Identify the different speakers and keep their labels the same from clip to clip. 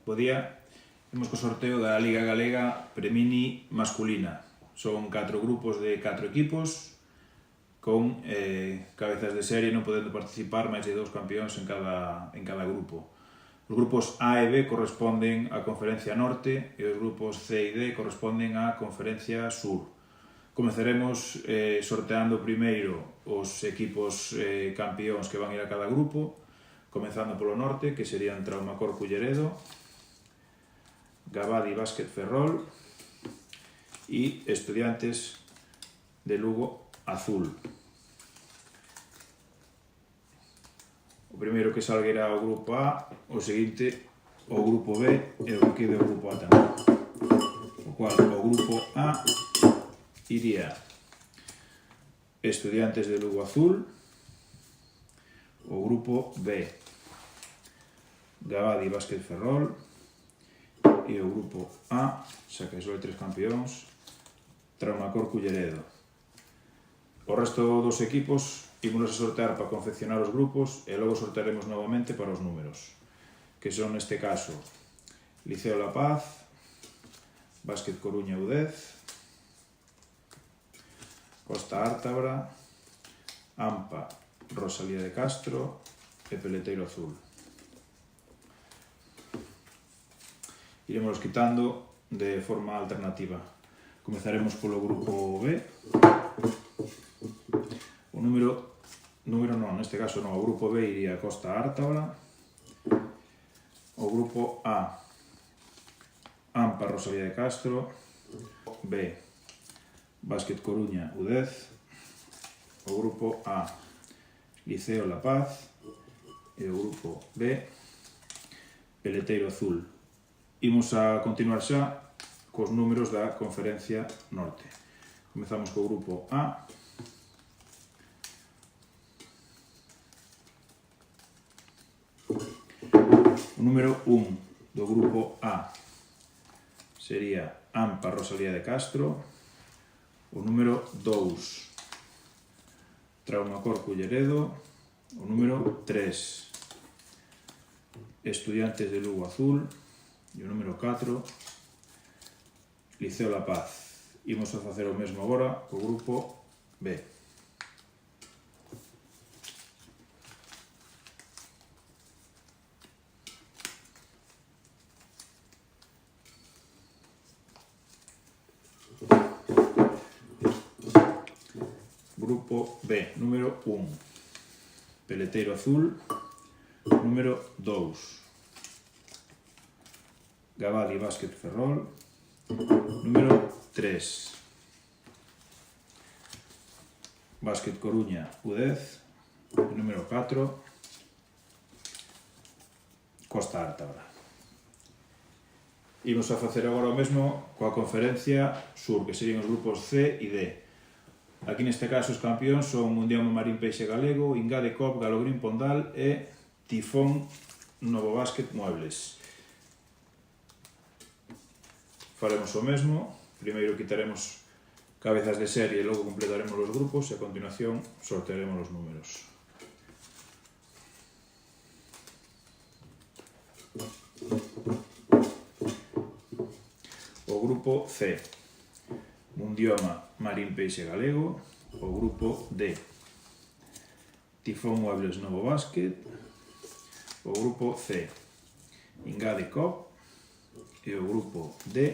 Speaker 1: Bo día, imos co sorteo da Liga Galega Premini masculina. Son 4 grupos de 4 equipos con cabezas de serie, non podendo participar máis de 2 campións en cada grupo. Os grupos A e B corresponden á Conferencia Norte e os grupos C e D corresponden á Conferencia Sur. Comezaremos sorteando primeiro os equipos campións que van ir a cada grupo, comezando polo norte, que serían Traumacor Culleredo, Gabadi Básquet Ferrol e Estudiantes de Lugo Azul. O primeiro que salga irá ao grupo A, o seguinte o grupo B e o que quede o grupo A tamén. O cual, o grupo A iría Estudiantes de Lugo Azul, o grupo B Gabadi Básquet Ferrol e o grupo A, xa que só hai 3 campións, Traumacor Culleredo. O resto dos equipos ímonos a sortear para confeccionar os grupos e logo sortearemos novamente para os números, que son neste caso Liceo La Paz, Básquet Coruña U10, Costa Ártabra, AMPA Rosalía de Castro e Peleteiro Azul. Iremos quitando de forma alternativa. Comezaremos polo grupo B. O número non, neste caso non, o grupo B iría Costa Ártabra. O grupo A, AMPA Rosalía de Castro. B, Básquet Coruña U10. O grupo A, Liceo La Paz. E o grupo B, Peleteiro Azul. Imos a continuar xa cos números da Conferencia Norte. Comezamos co grupo A. O número 1 do grupo A sería AMPA Rosalía de Castro. O número 2, Traumacor Culleredo. O número 3, Estudiantes de Lugo Azul. E o número 4, Liceo La Paz. Imos a facer o mesmo agora co grupo B. Grupo B, número 1, Peleteiro Azul. Número 2, Gabadi Básquet Ferrol. Número 3, Básquet Coruña U10. Número 4, Costa Ártabra. Imos a facer agora o mesmo coa Conferencia Sur, que serían os grupos C e D. Aquí neste caso os campións son Mundiama Marín Peixe Galego, Ingade Cop, Galogrín Pondal e Tifón Novo Básquet Muebles. Faremos o mesmo, primeiro quitaremos cabezas de serie e logo completaremos os grupos e a continuación sortearemos os números. O grupo C, Mundioma Marín Peixe Galego. O grupo D, Tifón Muebles Novo Básquet. O grupo C, Ingade Cop. E o grupo D,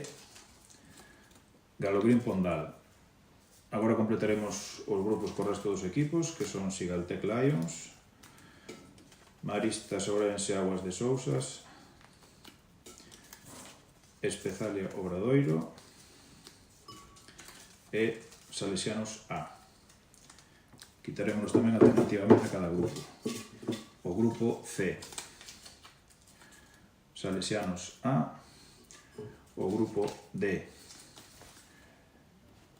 Speaker 1: Galogrín Pondal. Agora completaremos os grupos co resto dos equipos, que son Sigaltec Lions, Maristas Ourense Aguas de Sousas, Espezalia Obradoiro e Salesianos A. Quitaremos tamén alternativamente a cada grupo. O grupo C, Salesianos A. O grupo D,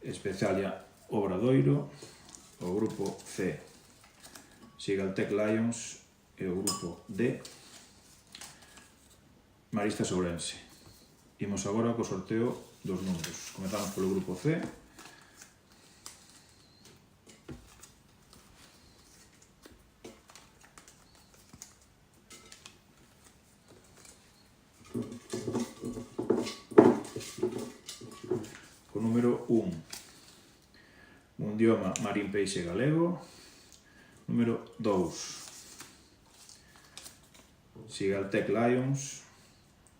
Speaker 1: Espezalia Obradoiro. O grupo C, Sigaltec Lions. E o grupo D, Maristas Ourense. Imos agora co sorteo dos números. Comezamos polo grupo C. número 1. Mundioma Marín Peixe Galego, número 2. Sigaltec Lions,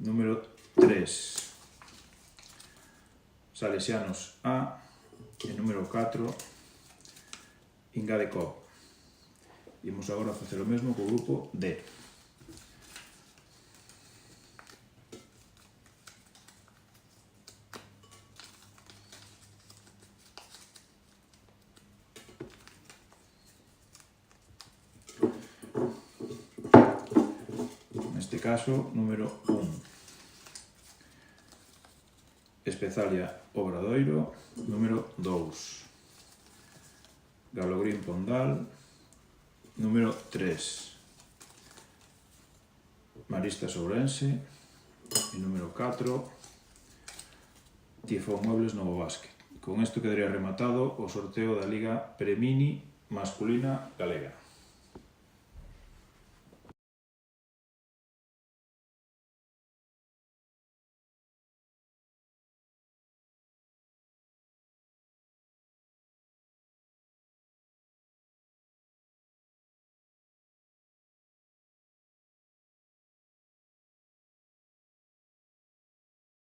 Speaker 1: número 3. Salesianos A, e número 4, Ingadecop. Imos agora a facer o mesmo co grupo D. Neste caso, número 1. Espezalia Obradoiro, número 2. Galogrín Pondal, número 3. Maristas Ourense, e número 4. Tifón Muebles Novo Básquet. Con isto quedaría rematado o sorteo da Liga Premini Masculina Galega.